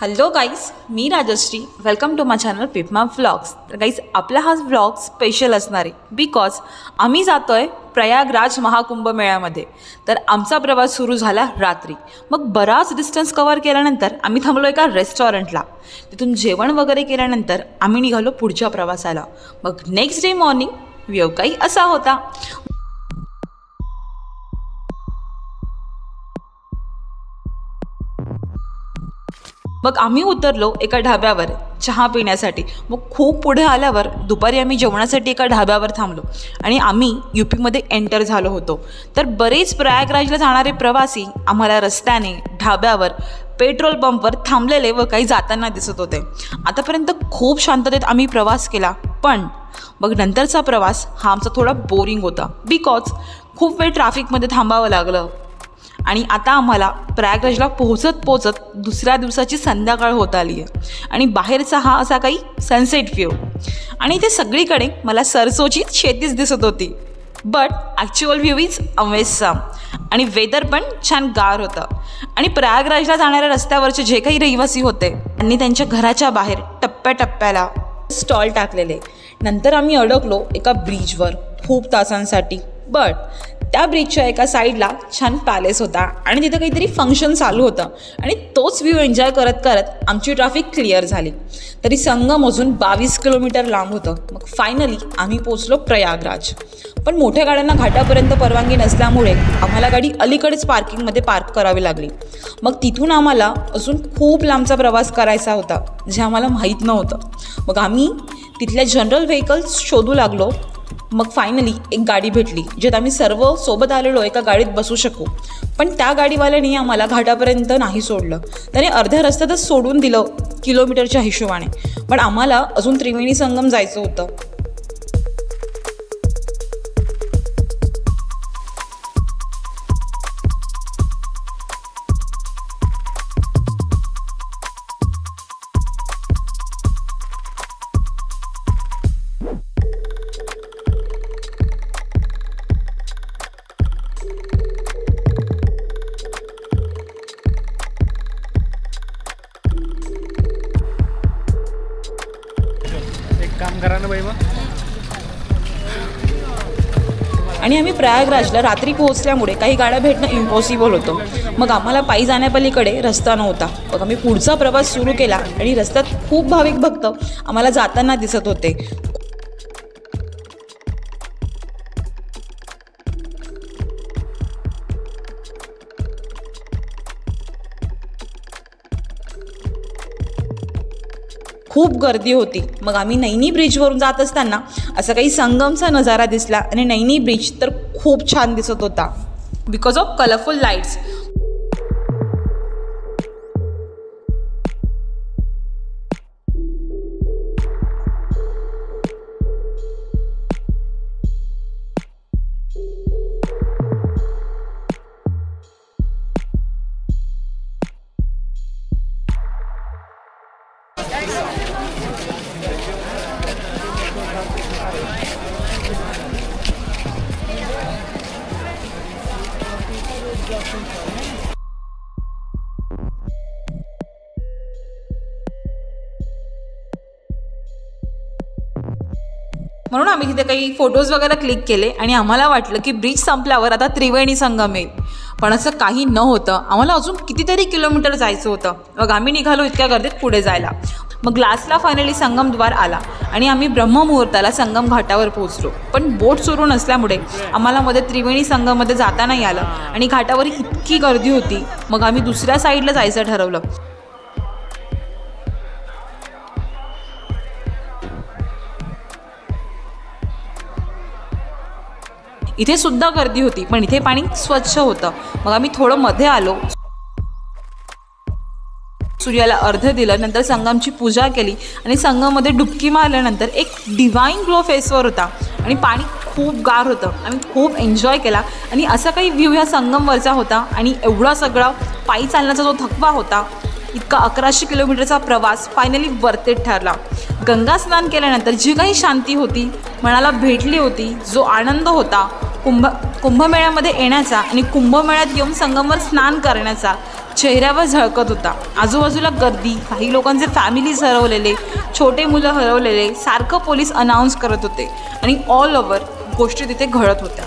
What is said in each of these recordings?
Hello guys, मी Rajshree. Welcome to my channel Pipma vlogs. तर guys, आपला हा व्लॉग स्पेशल असणार आहे बिकॉज आम्ही जातो आहे प्रयागराज महाकुंभ मेळ्यामध्ये. तर आमचा प्रवास सुरू झाला रात्री. मग बराच डिस्टन्स कवर केल्यानंतर आम्ही थांबलो एका रेस्टॉरंटला. तिथून जेवण वगैरे केल्यानंतर आम्ही निघालो पुढच्या प्रवासाला. मग नेक्स्ट डे मॉर्निंग व्ह्यू काही असा होता. मग आम्ही उतरलो एका ढाब्यावर चहा पिण्यासाठी. मग खूप पुढे आल्यावर दुपारी आम्ही जेवणासाठी एका ढाब्यावर थांबलो आणि आम्ही यूपीमध्ये एंटर झालो होतो. तर बरेच प्रयागराजला जाणारे प्रवासी आम्हाला रस्त्याने, ढाब्यावर, पेट्रोल पंपवर थांबलेले व काही जाताना दिसत होते. आतापर्यंत खूप शांततेत आम्ही प्रवास केला, पण मग नंतरचा प्रवास हा आमचा थोडा बोरिंग होता बिकॉज खूप वेळ ट्रॅफिकमध्ये थांबावं लागलं. आणि आता आम्हाला प्रयागराजला पोहोचत दुसऱ्या दिवसाची संध्याकाळ होत आली आहे आणि बाहेरचा हा असा काही सनसेट व्ह्यू आणि ते सगळीकडे मला सरसोची शेतीच दिसत होती. But actual view is amazing आणि वेदर पण छान गार होतं. आणि प्रयागराजला जाणाऱ्या रस्त्यावरचे जे काही रहिवासी होते त्यांनी त्यांच्या घराच्या बाहेर टप्प्याटप्प्याला स्टॉल टाकलेले. नंतर आम्ही अडकलो एका ब्रिजवर खूप तासांसाठी. बट त्या ब्रिजच्या एका साईडला छान पॅलेस होता आणि तिथं काहीतरी फंक्शन चालू होतं आणि तोच व्ह्यू एन्जॉय करत करत आमची ट्रॅफिक क्लिअर झाली. तरी संगम अजून 22 किलोमीटर लांब होतं. मग फायनली आम्ही पोचलो प्रयागराज. पण मोठ्या गाड्यांना घाटापर्यंत परवानगी नसल्यामुळे आम्हाला गाडी अलीकडेच पार्किंगमध्ये पार्क करावी लागली. मग तिथून आम्हाला अजून खूप लांबचा प्रवास करायचा होता जे आम्हाला माहीत नव्हतं. मग आम्ही तिथल्या जनरल व्हेकल्स शोधू लागलो. मग फायनली एक गाडी भेटली ज्यात आम्ही सर्व सोबत आलेलो एका गाडीत बसू शकू. पण त्या गाडीवाल्याने आम्हाला घाटापर्यंत नाही सोडलं. त्याने अर्ध्या रस्त्यातच सोडून दिलं किलोमीटरच्या हिशोबाने. पण आम्हाला अजून त्रिवेणी संगम जायचं होतं. काम करा ना बाई. आणि आम्ही प्रयागराजला रात्री पोहोचल्यामुळे काही गाड्या भेटणं इम्पॉसिबल होतं. मग आम्हाला पायी जाण्यापलीकडे रस्ता नव्हता. मग आम्ही पुढचा प्रवास सुरू केला आणि रस्त्यात खूप भाविक भक्त आम्हाला जाताना दिसत होते. खूप गर्दी होती. मग आम्ही नैनी ब्रिजवरून जात असताना असा काही संगमचा नजारा दिसला आणि नैनी ब्रिज तर खूप छान दिसत होता बिकॉज ऑफ कलरफुल लाईट्स. म्हणून आम्ही तिथे काही फोटोज वगैरे क्लिक केले आणि आम्हाला वाटलं की ब्रिज संपल्यावर आता त्रिवेणी संगम येईल. पण असं काही न होतं. आम्हाला अजून कितीतरी किलोमीटर जायचं होतं. मग आम्ही निघालो इतक्या गर्दीत पुढे जायला. मग लास्टला फायनली संगमद्वार आला आणि आम्ही ब्रह्ममुहूर्ताला संगम घाटावर पोहोचलो. पण बोट सुरू नसल्यामुळे आम्हाला मध्ये त्रिवेणी संगममध्ये जाता नाही आलं आणि घाटावर इतकी गर्दी होती. मग आम्ही दुसऱ्या साईडला जायचं ठरवलं. इथे सुद्धा गर्दी होती पण इथे पाणी स्वच्छ होतं. मग आम्ही थोडं मध्ये आलो, सूर्याला अर्घ्य दिलं, नंतर संगमची पूजा केली आणि संगममध्ये डुबकी मारल्यानंतर एक डिवाईन ग्लो फेसवर होता आणि पाणी खूप गार होतं. आम्ही खूप एन्जॉय केला आणि असा काही व्ह्यू ह्या संगमवरचा होता. आणि एवढा सगळा पायी चालण्याचा जो थकवा होता, इतका 1100 किलोमीटरचा प्रवास फायनली वर्थ इट ठरला. गंगा स्नान केल्यानंतर जी काही शांती होती मनाला भेटली होती, जो आनंद होता, कुंभमेळ्यामध्ये येण्याचा आणि कुंभमेळ्यात येऊन संगमवर स्नान करण्याचा, चेहऱ्यावर झळकत होता. आजूबाजूला गर्दी, काही लोकांचे फॅमिलीज हरवलेले, छोटे मुलं हरवलेले, सारखं पोलीस अनाऊन्स करत होते आणि ऑल ओव्हर गोष्टी तिथे घडत होत्या.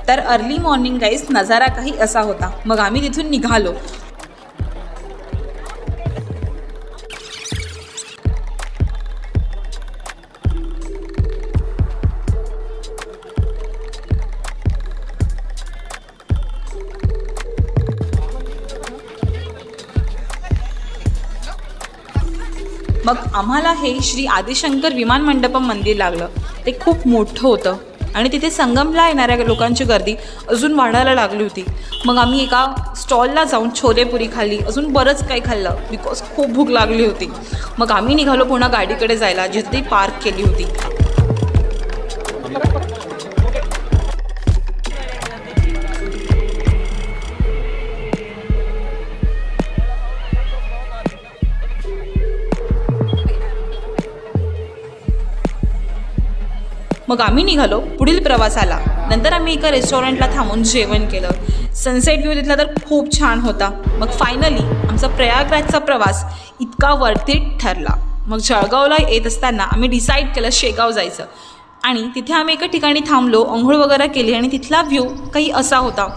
तर अर्ली मॉर्निंग गाईस नजारा काही असा होता. मग आम्ही तिथून निघालो. मग आम्हाला हे श्री आदिशंकर विमान मंडपम मंदिर लागलं. ते खूप मोठं होतं आणि तिथे संगमला येणाऱ्या लोकांची गर्दी अजून वाढायला लागली होती. मग आम्ही एका स्टॉलला जाऊन छोलेपुरी खाल्ली, अजून बरंच काही खाल्लं बिकॉज खूप भूक लागली होती. मग आम्ही निघालो पुन्हा गाडीकडे जायला, जिथे ती पार्क केली होती. मग आम्ही निघालो पुढील प्रवासाला. नंतर आम्ही एका रेस्टॉरंटला थांबून जेवण केलं. सनसेट व्ह्यू तिथला तर खूप छान होता. मग फायनली आमचा प्रयागराजचा प्रवास इतका वर्थित ठरला. मग जळगावला येत असताना आम्ही डिसाईड केलं शेगाव जायचं आणि तिथे आम्ही एका ठिकाणी थांबलो, अंघोळ वगैरे केली आणि तिथला व्ह्यू काही असा होता.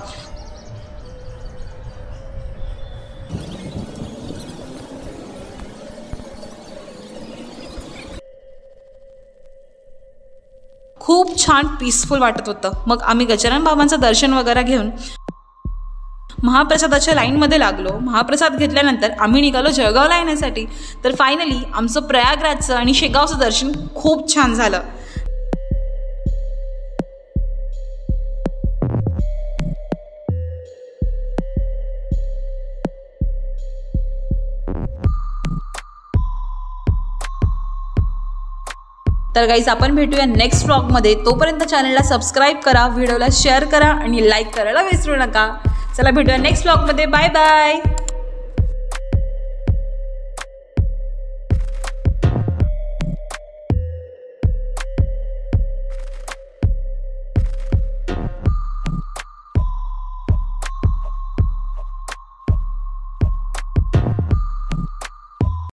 खूप छान पीसफुल वाटत होतं. मग आम्ही गजानन बाबांचं दर्शन वगैरे घेऊन महाप्रसादाच्या लाईनमध्ये लागलो. महाप्रसाद घेतल्यानंतर आम्ही निघालो जळगावला येण्यासाठी. तर फायनली आमचं प्रयागराजचं आणि शेगावचं दर्शन खूप छान झालं. तर गाईज आपण भेटूया नेक्स्ट व्लॉगमध्ये. तोपर्यंत चॅनलला सबस्क्राईब करा, व्हिडिओला शेअर करा आणि लाईक करायला विसरू नका. चला भेटूया नेक्स्ट व्लॉगमध्ये. Bye bye.